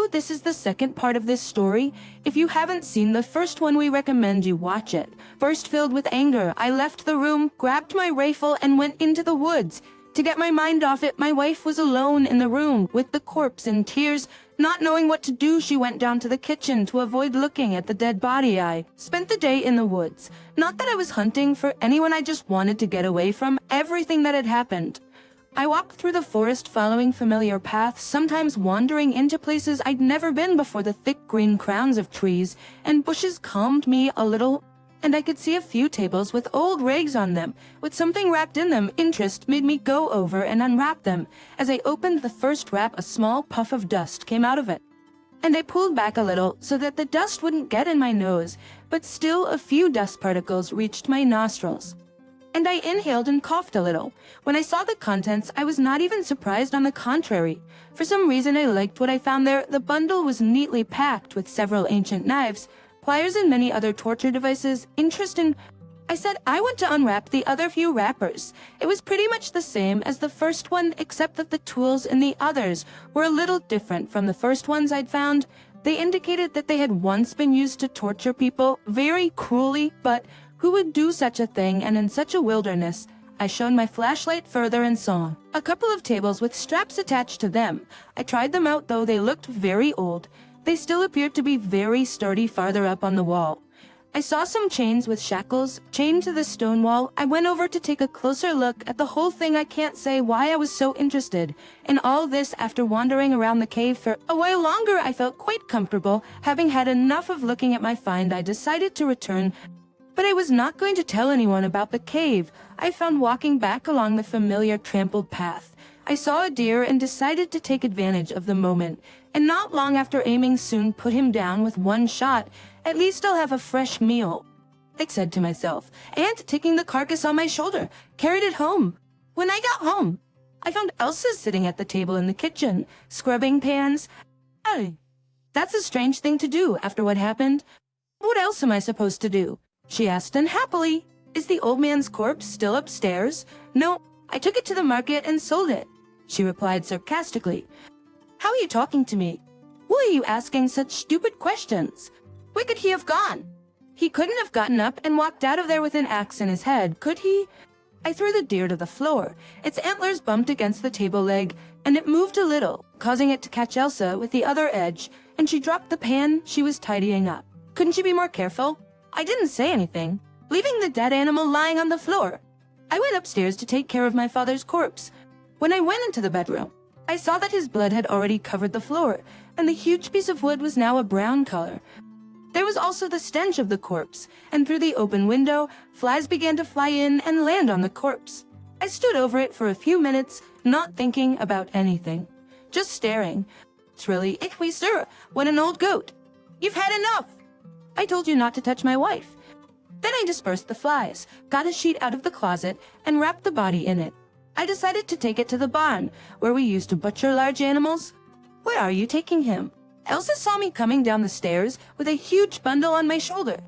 Although this is the second part of this story, if you haven't seen the first one, we recommend you watch it. First, filled with anger, I left the room, grabbed my rifle, and went into the woods. To get my mind off it, my wife was alone in the room with the corpse in tears. Not knowing what to do, she went down to the kitchen to avoid looking at the dead body. I spent the day in the woods. Not that I was hunting for anyone, I just wanted to get away from everything that had happened. I walked through the forest following familiar paths, sometimes wandering into places I'd never been before. The thick green crowns of trees and bushes calmed me a little, and I could see a few tables with old rags on them, with something wrapped in them. Interest made me go over and unwrap them. As I opened the first wrap, a small puff of dust came out of it, and I pulled back a little so that the dust wouldn't get in my nose, but still a few dust particles reached my nostrils, and I inhaled and coughed a little. When I saw the contents, I was not even surprised. On the contrary, for some reason I liked what I found there. The bundle was neatly packed with several ancient knives, pliers, and many other torture devices. Interesting. I said I want to unwrap the other few wrappers. It was pretty much the same as the first one, except that the tools in the others were a little different from the first ones I'd found. They indicated that they had once been used to torture people very cruelly, but who would do such a thing, and in such a wilderness? I shone my flashlight further and saw a couple of tables with straps attached to them. I tried them out, though they looked very old. They still appeared to be very sturdy farther up on the wall. I saw some chains with shackles chained to the stone wall. I went over to take a closer look at the whole thing. I can't say why I was so interested in all this. After wandering around the cave for a while longer, I felt quite comfortable. Having had enough of looking at my find, I decided to return. But I was not going to tell anyone about the cave I found walking back along the familiar trampled path. I saw a deer and decided to take advantage of the moment, and not long after aiming, soon put him down with one shot. At least I'll have a fresh meal, I said to myself, and taking the carcass on my shoulder, carried it home. When I got home, I found Elsa sitting at the table in the kitchen, scrubbing pans. That's a strange thing to do after what happened. What else am I supposed to do? She asked unhappily. Is the old man's corpse still upstairs? No, I took it to the market and sold it, she replied sarcastically. How are you talking to me? Why are you asking such stupid questions? Where could he have gone? He couldn't have gotten up and walked out of there with an axe in his head, could he? I threw the deer to the floor. Its antlers bumped against the table leg, and it moved a little, causing it to catch Elsa with the other edge, and she dropped the pan she was tidying up. Couldn't she be more careful? I didn't say anything, leaving the dead animal lying on the floor. I went upstairs to take care of my father's corpse. When I went into the bedroom, I saw that his blood had already covered the floor, and the huge piece of wood was now a brown color. There was also the stench of the corpse, and through the open window, flies began to fly in and land on the corpse. I stood over it for a few minutes, not thinking about anything, just staring. It's really icky, sir. What an old goat. You've had enough. I told you not to touch my wife. Then I dispersed the flies, got a sheet out of the closet, and wrapped the body in it. I decided to take it to the barn, where we used to butcher large animals. Where are you taking him? Elsa saw me coming down the stairs with a huge bundle on my shoulder.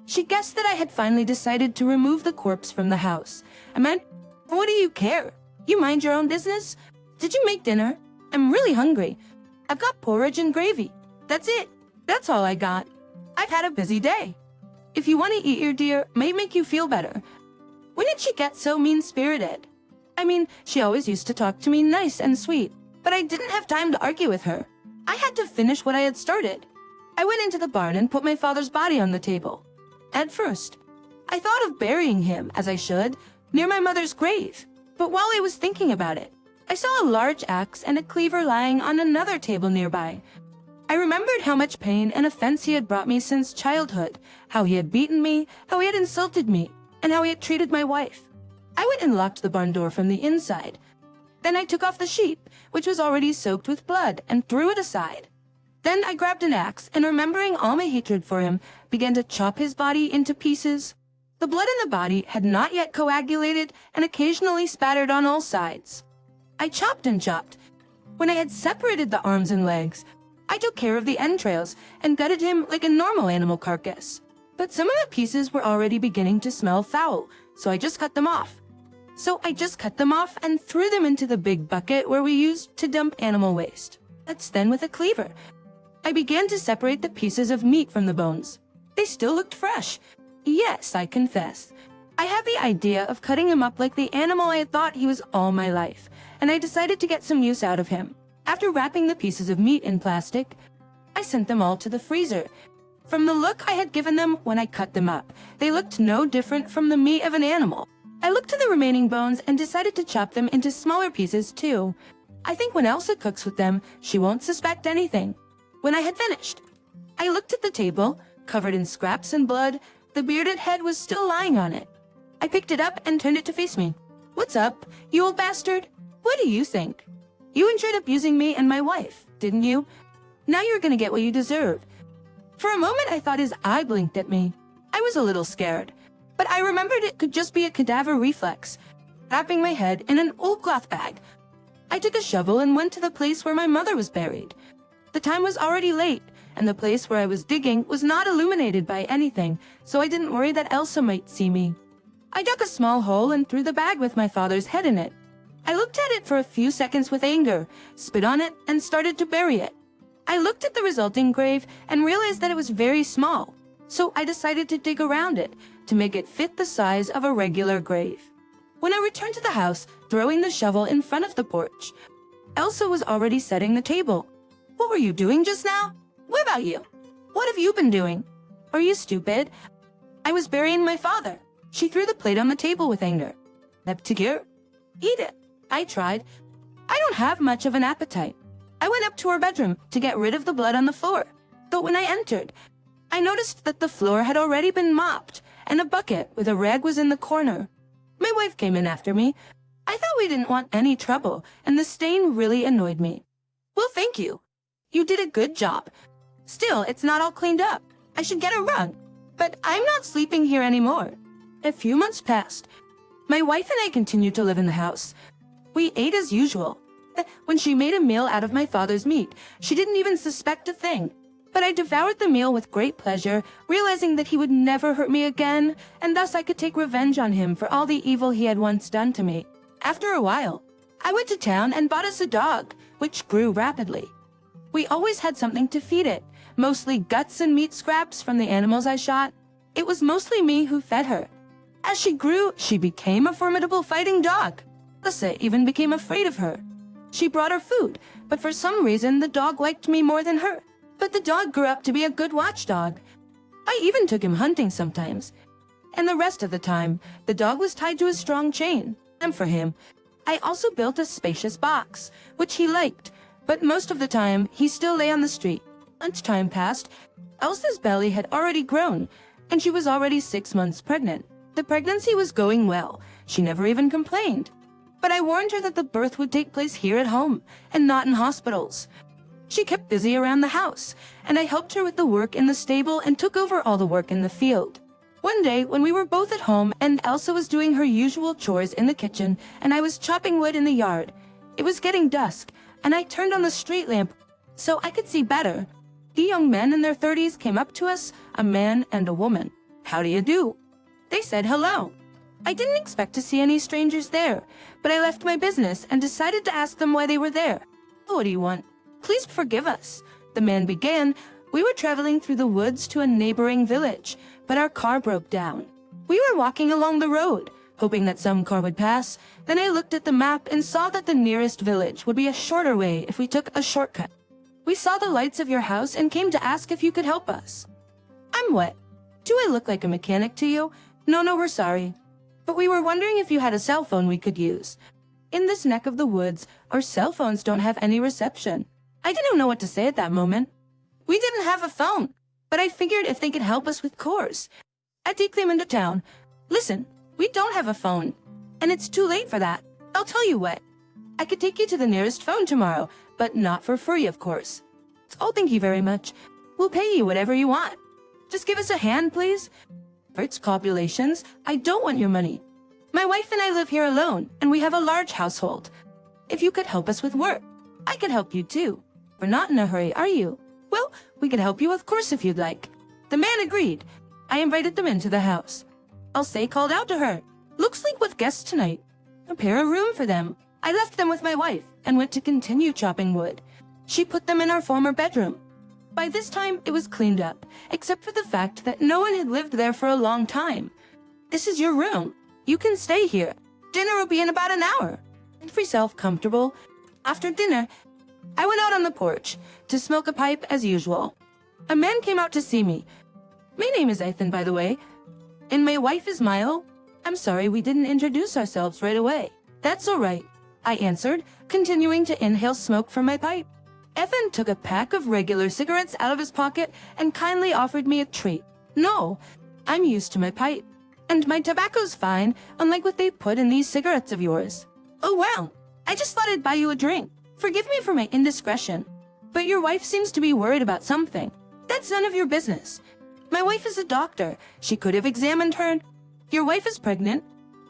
She guessed that I had finally decided to remove the corpse from the house. I meant, what do you care? You mind your own business. Did you make dinner? I'm really hungry. I've got porridge and gravy. That's it. That's all I got. I've had a busy day. If you want to eat your deer, may make you feel better. When did she get so mean-spirited? I mean, she always used to talk to me nice and sweet, but I didn't have time to argue with her. I had to finish what I had started. I went into the barn and put my father's body on the table. At first, I thought of burying him, as I should, near my mother's grave. But while I was thinking about it, I saw a large axe and a cleaver lying on another table nearby. I remembered how much pain and offense he had brought me since childhood, how he had beaten me, how he had insulted me, and how he had treated my wife. I went and locked the barn door from the inside. Then I took off the sheet, which was already soaked with blood, and threw it aside. Then I grabbed an axe, and remembering all my hatred for him, began to chop his body into pieces. The blood in the body had not yet coagulated and occasionally spattered on all sides. I chopped and chopped. When I had separated the arms and legs, I took care of the entrails and gutted him like a normal animal carcass. But some of the pieces were already beginning to smell foul, so I just cut them off. And threw them into the big bucket where we used to dump animal waste. That's then with a cleaver. I began to separate the pieces of meat from the bones. They still looked fresh. Yes, I confess. I had the idea of cutting him up like the animal I had thought he was all my life, and I decided to get some use out of him. After wrapping the pieces of meat in plastic, I sent them all to the freezer. From the look I had given them when I cut them up, they looked no different from the meat of an animal. I looked at the remaining bones and decided to chop them into smaller pieces too. I think when Elsa cooks with them, she won't suspect anything. When I had finished, I looked at the table, covered in scraps and blood. The bearded head was still lying on it. I picked it up and turned it to face me. "What's up, you old bastard? What do you think? You enjoyed abusing me and my wife, didn't you? Now you're gonna get what you deserve." For a moment, I thought his eye blinked at me. I was a little scared, but I remembered it could just be a cadaver reflex. Wrapping my head in an old cloth bag, I took a shovel and went to the place where my mother was buried. The time was already late, and the place where I was digging was not illuminated by anything, so I didn't worry that Elsa might see me. I dug a small hole and threw the bag with my father's head in it. I looked at it for a few seconds with anger, spit on it, and started to bury it. I looked at the resulting grave and realized that it was very small, so I decided to dig around it to make it fit the size of a regular grave. When I returned to the house, throwing the shovel in front of the porch, Elsa was already setting the table. "What were you doing just now? What about you? What have you been doing? Are you stupid? I was burying my father." She threw the plate on the table with anger. "Neptigir, eat it." I tried. I don't have much of an appetite. I went up to her bedroom to get rid of the blood on the floor. But when I entered, I noticed that the floor had already been mopped, and a bucket with a rag was in the corner. My wife came in after me. I thought we didn't want any trouble, and the stain really annoyed me. "Well, thank you. You did a good job. Still, it's not all cleaned up. I should get a rug. But I'm not sleeping here anymore." A few months passed. My wife and I continued to live in the house. We ate as usual. When she made a meal out of my father's meat, she didn't even suspect a thing. But I devoured the meal with great pleasure, realizing that he would never hurt me again, and thus I could take revenge on him for all the evil he had once done to me. After a while, I went to town and bought us a dog, which grew rapidly. We always had something to feed it, mostly guts and meat scraps from the animals I shot. It was mostly me who fed her. As she grew, she became a formidable fighting dog. Elsa even became afraid of her. She brought her food, but for some reason the dog liked me more than her. But the dog grew up to be a good watchdog. I even took him hunting sometimes. And the rest of the time, the dog was tied to a strong chain. And for him, I also built a spacious box, which he liked, but most of the time, he still lay on the street. Lunchtime passed. Elsa's belly had already grown, and she was already 6 months pregnant. The pregnancy was going well. She never even complained. But I warned her that the birth would take place here at home, and not in hospitals. She kept busy around the house, and I helped her with the work in the stable and took over all the work in the field. One day, when we were both at home and Elsa was doing her usual chores in the kitchen and I was chopping wood in the yard, it was getting dusk, and I turned on the street lamp so I could see better. 2 young men in their 30s came up to us, a man and a woman. "How do you do?" They said hello. I didn't expect to see any strangers there, but I left my business and decided to ask them why they were there. "What do you want?" "Please forgive us," the man began. "We were traveling through the woods to a neighboring village, but our car broke down. We were walking along the road, hoping that some car would pass. Then I looked at the map and saw that the nearest village would be a shorter way if we took a shortcut. We saw the lights of your house and came to ask if you could help us." "I'm what? Do I look like a mechanic to you?" No, we're sorry. But we were wondering if you had a cell phone we could use. In this neck of the woods, our cell phones don't have any reception." I didn't know what to say at that moment. We didn't have a phone, but I figured if they could help us with chores. I'd take them into town. "Listen, we don't have a phone, and it's too late for that. I'll tell you what. I could take you to the nearest phone tomorrow, but not for free, of course." "Oh, thank you very much. We'll pay you whatever you want. Just give us a hand, please." "For its copulations, I don't want your money. My wife and I live here alone, and we have a large household. If you could help us with work, I could help you too. We're not in a hurry, are you?" "Well, we could help you, of course, if you'd like." The man agreed. I invited them into the house. Elsa called out to her, "Looks like with guests tonight. Prepare a room for them." I left them with my wife and went to continue chopping wood. She put them in our former bedroom. By this time, it was cleaned up, except for the fact that no one had lived there for a long time. "This is your room. You can stay here. Dinner will be in about an hour." Made myself comfortable. After dinner, I went out on the porch to smoke a pipe as usual. A man came out to see me. "My name is Ethan, by the way. And my wife is Milo. I'm sorry we didn't introduce ourselves right away." "That's all right," I answered, continuing to inhale smoke from my pipe. Ethan took a pack of regular cigarettes out of his pocket and kindly offered me a treat. "No, I'm used to my pipe. And my tobacco's fine, unlike what they put in these cigarettes of yours." "Oh, well, I just thought I'd buy you a drink. Forgive me for my indiscretion. But your wife seems to be worried about something. That's none of your business. My wife is a doctor. She could have examined her. Your wife is pregnant.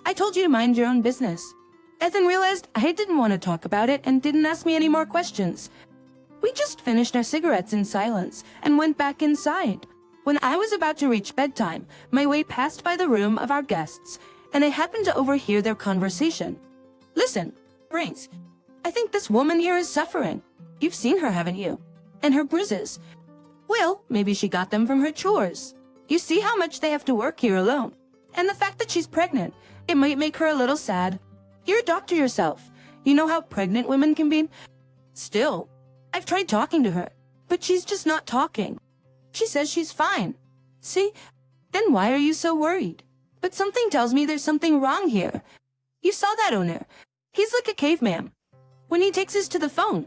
I told you to mind your own business." Ethan realized I didn't want to talk about it and didn't ask me any more questions. We just finished our cigarettes in silence and went back inside. When I was about to reach bedtime, my way passed by the room of our guests, and I happened to overhear their conversation. "Listen, Brains, I think this woman here is suffering. You've seen her, haven't you? And her bruises. Well, maybe she got them from her chores. You see how much they have to work here alone. And the fact that she's pregnant, it might make her a little sad. You're a doctor yourself. You know how pregnant women can be. Still, I've tried talking to her, but she's just not talking. She says she's fine. See? Then why are you so worried? But something tells me there's something wrong here. You saw that owner. He's like a caveman. When he takes us to the phone,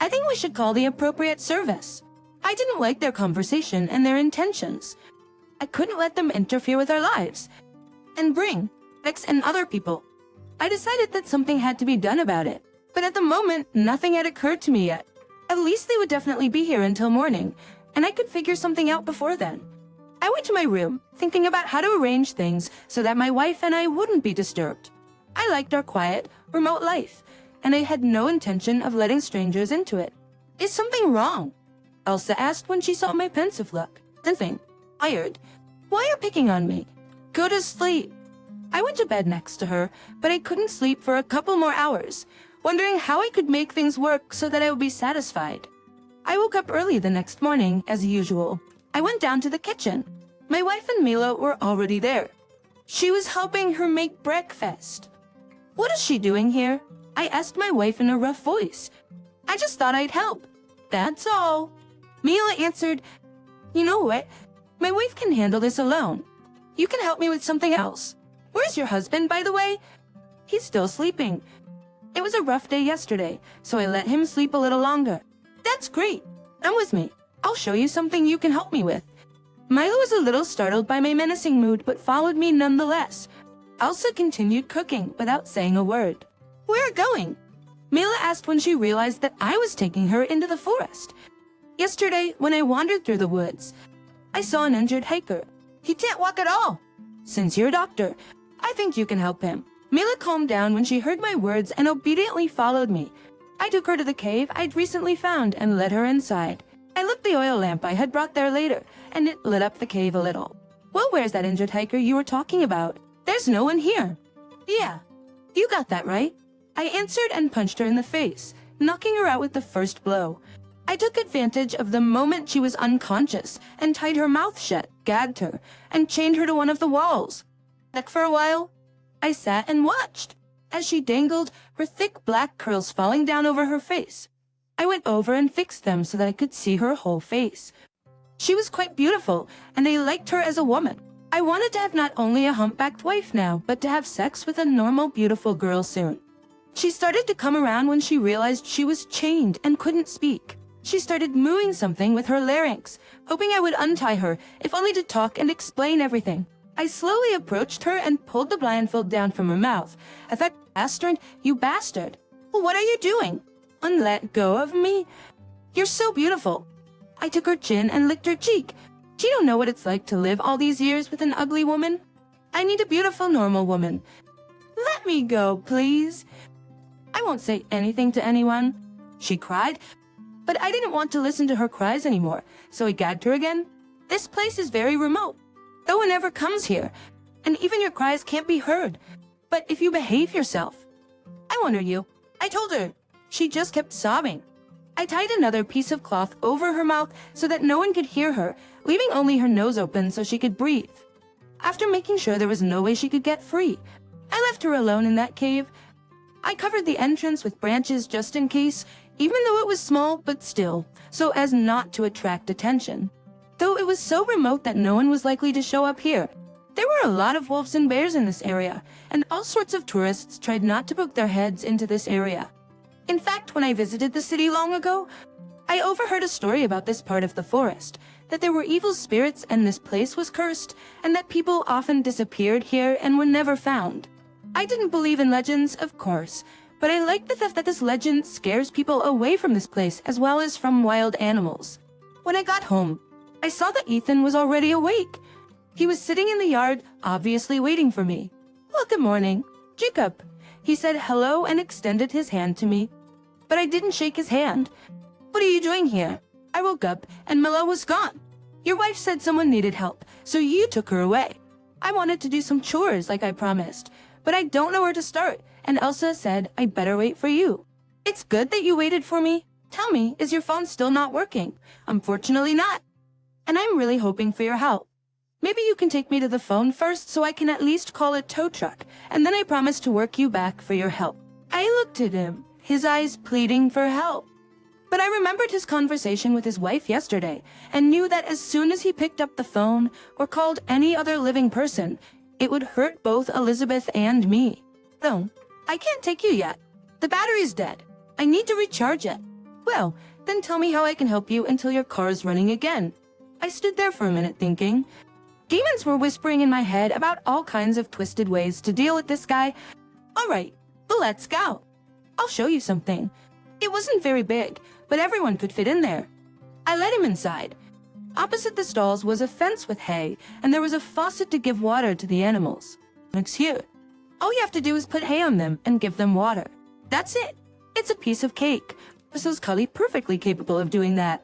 I think we should call the appropriate service." I didn't like their conversation and their intentions. I couldn't let them interfere with our lives and bring Vex and other people. I decided that something had to be done about it, but at the moment, nothing had occurred to me yet. At least they would definitely be here until morning, and I could figure something out before then. I went to my room, thinking about how to arrange things so that my wife and I wouldn't be disturbed. I liked our quiet, remote life, and I had no intention of letting strangers into it. "Is something wrong?" Elsa asked when she saw my pensive look. "Nothing. Tired. Why are you picking on me? Go to sleep." I went to bed next to her, but I couldn't sleep for a couple more hours, wondering how I could make things work so that I would be satisfied. I woke up early the next morning, as usual. I went down to the kitchen. My wife and Mila were already there. She was helping her make breakfast. "What is she doing here?" I asked my wife in a rough voice. "I just thought I'd help. That's all." Mila answered, "You know what? My wife can handle this alone. You can help me with something else. Where's your husband, by the way?" "He's still sleeping. It was a rough day yesterday, so I let him sleep a little longer." "That's great. Come with me. I'll show you something you can help me with." Milo was a little startled by my menacing mood, but followed me nonetheless. Elsa continued cooking without saying a word. "Where are you going?" Mila asked when she realized that I was taking her into the forest. "Yesterday, when I wandered through the woods, I saw an injured hiker. He can't walk at all. Since you're a doctor, I think you can help him." Mila calmed down when she heard my words and obediently followed me. I took her to the cave I'd recently found and led her inside. I lit the oil lamp I had brought there later, and it lit up the cave a little. "Well, where's that injured hiker you were talking about? There's no one here." "Yeah, you got that right." I answered and punched her in the face, knocking her out with the first blow. I took advantage of the moment she was unconscious and tied her mouth shut, gagged her, and chained her to one of the walls. Like for a while, I sat and watched as she dangled, her thick black curls falling down over her face. I went over and fixed them so that I could see her whole face. She was quite beautiful, and I liked her as a woman. I wanted to have not only a humpbacked wife now, but to have sex with a normal, beautiful girl soon. She started to come around when she realized she was chained and couldn't speak. She started mooing something with her larynx, hoping I would untie her, if only to talk and explain everything. I slowly approached her and pulled the blindfold down from her mouth. I thought, "Bastard, you bastard. Well, what are you doing? Let go of me? You're so beautiful." I took her chin and licked her cheek. "You don't know what it's like to live all these years with an ugly woman. I need a beautiful, normal woman. Let me go, please." "I won't say anything to anyone," she cried. But I didn't want to listen to her cries anymore, so I gagged her again. "This place is very remote. No one ever comes here, and even your cries can't be heard. But if you behave yourself, I won't hurt you." I told her. She just kept sobbing. I tied another piece of cloth over her mouth so that no one could hear her, leaving only her nose open so she could breathe. After making sure there was no way she could get free, I left her alone in that cave. I covered the entrance with branches just in case, even though it was small, but still, so as not to attract attention. Though it was so remote that no one was likely to show up here, there were a lot of wolves and bears in this area, and all sorts of tourists tried not to poke their heads into this area. In fact, when I visited the city long ago, I overheard a story about this part of the forest, that there were evil spirits and this place was cursed, and that people often disappeared here and were never found. I didn't believe in legends, of course, but I like the fact that this legend scares people away from this place as well as from wild animals. When I got home, I saw that Ethan was already awake. He was sitting in the yard, obviously waiting for me. "Well, good morning, Jacob." He said hello and extended his hand to me, but I didn't shake his hand. "What are you doing here?" I woke up and Milo was gone. "Your wife said someone needed help, so you took her away." I wanted to do some chores like I promised, but I don't know where to start, and Elsa said I better wait for you. "It's good that you waited for me. Tell me, is your phone still not working?" "Unfortunately not. And I'm really hoping for your help. Maybe you can take me to the phone first so I can at least call a tow truck, and then I promise to work you back for your help." I looked at him, his eyes pleading for help. But I remembered his conversation with his wife yesterday, and knew that as soon as he picked up the phone or called any other living person, it would hurt both Elizabeth and me. "No, I can't take you yet. The battery's dead. I need to recharge it." "Well, then tell me how I can help you until your car's running again." I stood there for a minute thinking. Demons were whispering in my head about all kinds of twisted ways to deal with this guy. "All right, well, let's go. I'll show you something." It wasn't very big, but everyone could fit in there. I let him inside. Opposite the stalls was a fence with hay, and there was a faucet to give water to the animals. It's here. All you have to do is put hay on them and give them water. That's it. It's a piece of cake. So is Cully perfectly capable of doing that.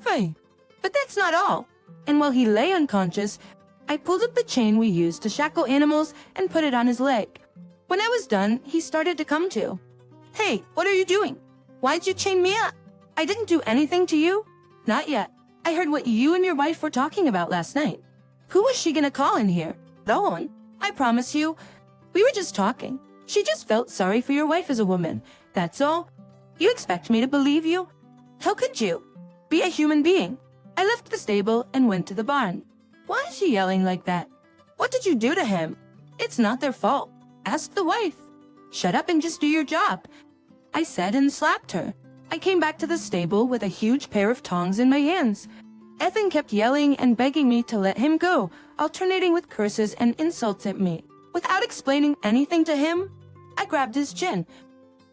Fine. But that's not all. And while he lay unconscious, I pulled up the chain we used to shackle animals and put it on his leg. When I was done, he started to come to. "Hey, what are you doing? Why'd you chain me up? I didn't do anything to you." "Not yet. I heard what you and your wife were talking about last night." "Who was she gonna call in here?" "No one. I promise you. We were just talking. She just felt sorry for your wife as a woman. That's all. You expect me to believe you? How could you? Be a human being." I left the stable and went to the barn. "Why is she yelling like that? What did you do to him?" "It's not their fault. Ask the wife." "Shut up and just do your job," I said and slapped her. I came back to the stable with a huge pair of tongs in my hands. Ethan kept yelling and begging me to let him go, alternating with curses and insults at me. Without explaining anything to him, I grabbed his chin.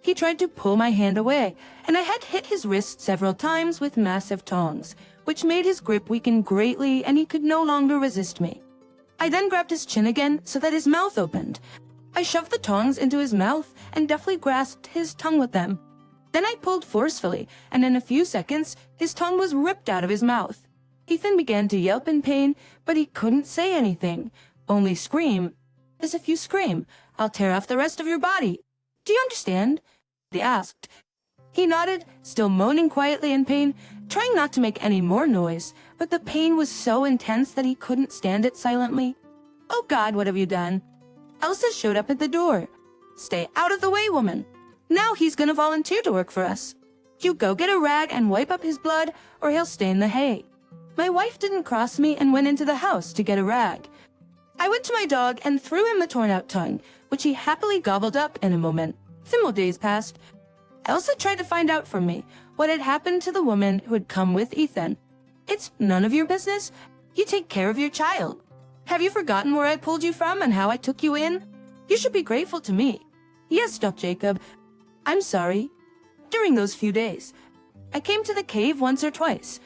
He tried to pull my hand away, and I had hit his wrist several times with massive tongs, which made his grip weaken greatly and he could no longer resist me. I then grabbed his chin again so that his mouth opened. I shoved the tongs into his mouth and deftly grasped his tongue with them. Then I pulled forcefully, and in a few seconds, his tongue was ripped out of his mouth. Ethan began to yelp in pain, but he couldn't say anything, only scream. "As if you scream, I'll tear off the rest of your body. Do you understand?" They asked. He nodded, still moaning quietly in pain, trying not to make any more noise, but the pain was so intense that he couldn't stand it silently. "Oh God, what have you done?" Elsa showed up at the door. "Stay out of the way, woman. Now he's gonna volunteer to work for us. You go get a rag and wipe up his blood, or he'll stain the hay." My wife didn't cross me and went into the house to get a rag. I went to my dog and threw him the torn-out tongue, which he happily gobbled up in a moment. Some more days passed. Elsa tried to find out from me what had happened to the woman who had come with Ethan. "It's none of your business. You take care of your child. Have you forgotten where I pulled you from and how I took you in? You should be grateful to me." "Yes, Stop Jacob. I'm sorry." During those few days, I came to the cave once or twice.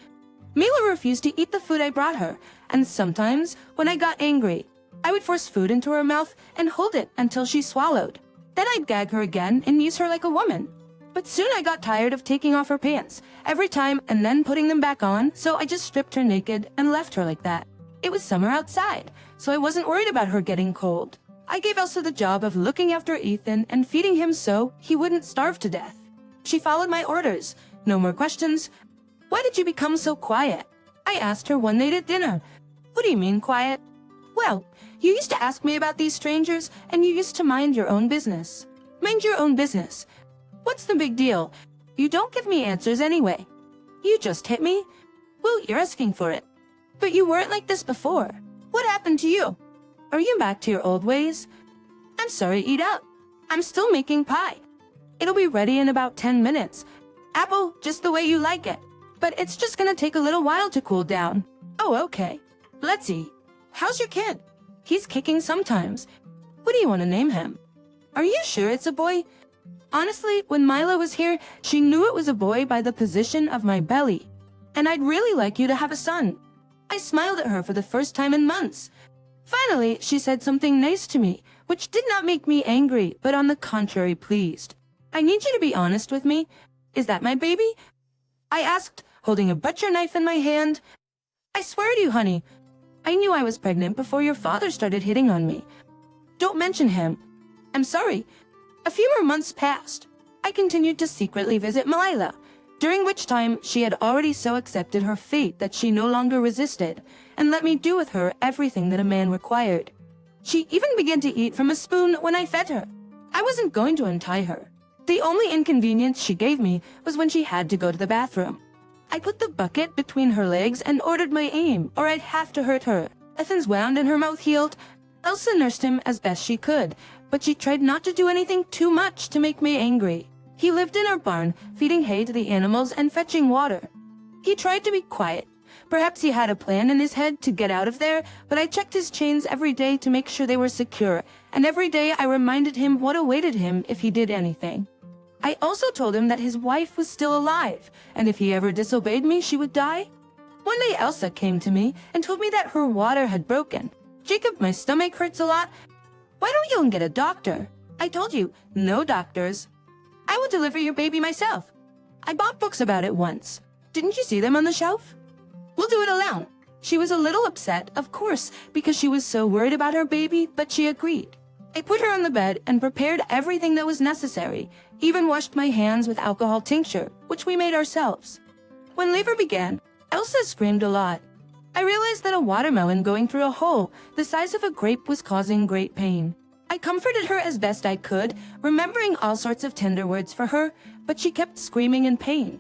Mila refused to eat the food I brought her, and sometimes, when I got angry, I would force food into her mouth and hold it until she swallowed. Then I'd gag her again and use her like a woman. But soon I got tired of taking off her pants every time and then putting them back on, so I just stripped her naked and left her like that. It was summer outside, so I wasn't worried about her getting cold. I gave Elsa the job of looking after Ethan and feeding him so he wouldn't starve to death. She followed my orders, No more questions. Why did you become so quiet? I asked her one night at dinner. What do you mean quiet? Well, you used to ask me about these strangers, and you used to mind your own business. Mind your own business. What's the big deal? You don't give me answers anyway. You just hit me? Well, you're asking for it. But you weren't like this before. What happened to you? Are you back to your old ways? I'm sorry, eat up. I'm still making pie. It'll be ready in about 10 minutes. Apple, just the way you like it. But it's just gonna take a little while to cool down. Oh, okay. Let's eat. How's your kid? He's kicking sometimes. What do you want to name him? Are you sure it's a boy? Honestly, when Mila was here, she knew it was a boy by the position of my belly. And I'd really like you to have a son. I smiled at her for the first time in months. Finally, she said something nice to me, which did not make me angry, but on the contrary pleased. I need you to be honest with me. Is that my baby? I asked, holding a butcher knife in my hand. I swear to you, honey, I knew I was pregnant before your father started hitting on me. Don't mention him. I'm sorry. A few more months passed. I continued to secretly visit Malila, during which time she had already so accepted her fate that she no longer resisted, and let me do with her everything that a man required. She even began to eat from a spoon when I fed her. I wasn't going to untie her. The only inconvenience she gave me was when she had to go to the bathroom. I put the bucket between her legs and ordered my aim, or I'd have to hurt her. Ethan's wound and her mouth healed. Elsa nursed him as best she could, but she tried not to do anything too much to make me angry. He lived in our barn, feeding hay to the animals and fetching water. He tried to be quiet. Perhaps he had a plan in his head to get out of there, but I checked his chains every day to make sure they were secure, and every day I reminded him what awaited him if he did anything. I also told him that his wife was still alive, and if he ever disobeyed me, she would die. One day Elsa came to me and told me that her water had broken. Jacob, my stomach hurts a lot. Why don't you get a doctor? I told you, no doctors. I will deliver your baby myself. I bought books about it once. Didn't you see them on the shelf? We'll do it alone. She was a little upset, of course, because she was so worried about her baby, but she agreed. I put her on the bed and prepared everything that was necessary, even washed my hands with alcohol tincture, which we made ourselves. When labor began, Elsa screamed a lot. I realized that a watermelon going through a hole the size of a grape was causing great pain. I comforted her as best I could, remembering all sorts of tender words for her, but she kept screaming in pain.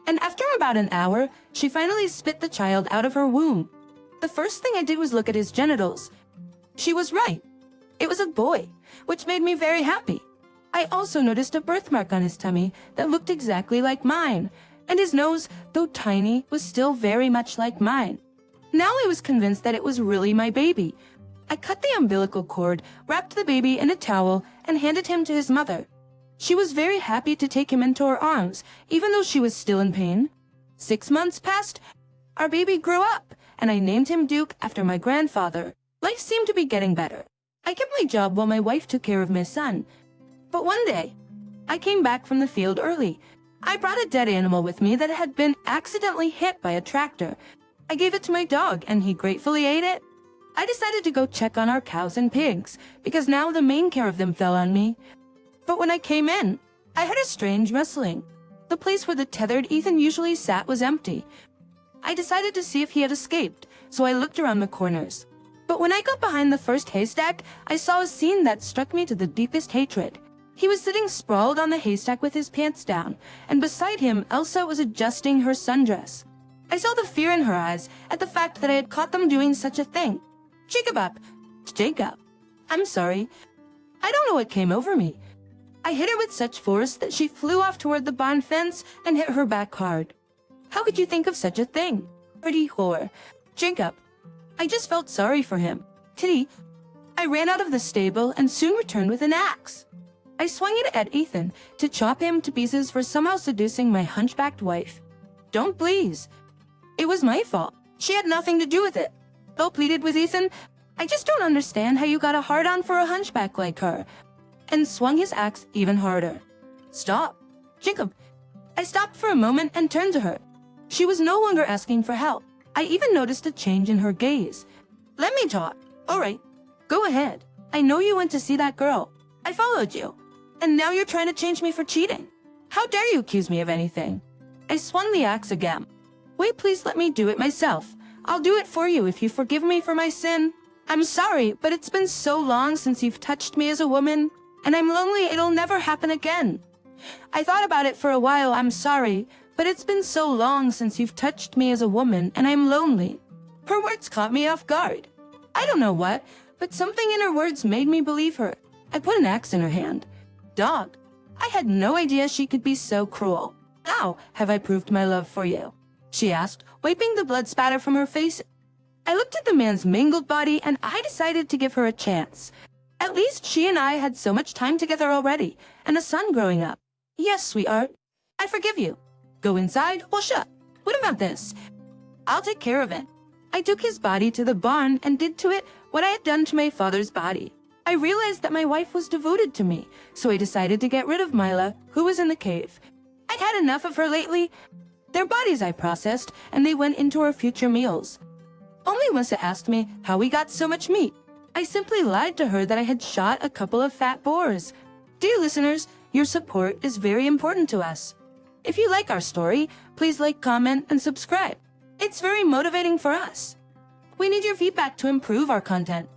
And after about an hour, she finally spit the child out of her womb. The first thing I did was look at his genitals. She was right. It was a boy, which made me very happy. I also noticed a birthmark on his tummy that looked exactly like mine, and his nose, though tiny, was still very much like mine. Now I was convinced that it was really my baby. I cut the umbilical cord, wrapped the baby in a towel, and handed him to his mother. She was very happy to take him into her arms, even though she was still in pain. 6 months passed. Our baby grew up, and I named him Duke after my grandfather. Life seemed to be getting better. I kept my job while my wife took care of my son. But one day, I came back from the field early. I brought a dead animal with me that had been accidentally hit by a tractor. I gave it to my dog, and he gratefully ate it. I decided to go check on our cows and pigs, because now the main care of them fell on me. But when I came in, I heard a strange rustling. The place where the tethered Ethan usually sat was empty. I decided to see if he had escaped, so I looked around the corners. But when I got behind the first haystack, I saw a scene that struck me to the deepest hatred. He was sitting sprawled on the haystack with his pants down, and beside him, Elsa was adjusting her sundress. I saw the fear in her eyes at the fact that I had caught them doing such a thing. Jacob. I'm sorry. I don't know what came over me. I hit her with such force that she flew off toward the barn fence and hit her back hard. How could you think of such a thing? Pretty whore. Jacob. I just felt sorry for him. Titty. I ran out of the stable and soon returned with an axe. I swung it at Ethan to chop him to pieces for somehow seducing my hunchbacked wife. Don't please. It was my fault. She had nothing to do with it. Bill pleaded with Ethan. I just don't understand how you got a hard-on for a hunchback like her. And swung his axe even harder. Stop. Jacob. I stopped for a moment and turned to her. She was no longer asking for help. I even noticed a change in her gaze. Let me talk. All right. Go ahead. I know you went to see that girl. I followed you. And now you're trying to change me for cheating. How dare you accuse me of anything? I swung the axe again. Wait, please let me do it myself. I'll do it for you if you forgive me for my sin. I'm sorry, but it's been so long since you've touched me as a woman, and I'm lonely it'll never happen again. I thought about it for a while, I'm sorry, but it's been so long since you've touched me as a woman, and I'm lonely. Her words caught me off guard. I don't know what, but something in her words made me believe her. I put an axe in her hand. Dog. I had no idea she could be so cruel. How have I proved my love for you? She asked, wiping the blood spatter from her face. I looked at the man's mangled body and I decided to give her a chance. At least she and I had so much time together already, and a son growing up. Yes, sweetheart. I forgive you. Go inside, we'll shut. What about this? I'll take care of it. I took his body to the barn and did to it what I had done to my father's body. I realized that my wife was devoted to me, so I decided to get rid of Mila, who was in the cave. I'd had enough of her lately. Their bodies I processed, and they went into our future meals. Only Wissa asked me how we got so much meat. I simply lied to her that I had shot a couple of fat boars. Dear listeners, your support is very important to us. If you like our story, please like, comment, and subscribe. It's very motivating for us. We need your feedback to improve our content.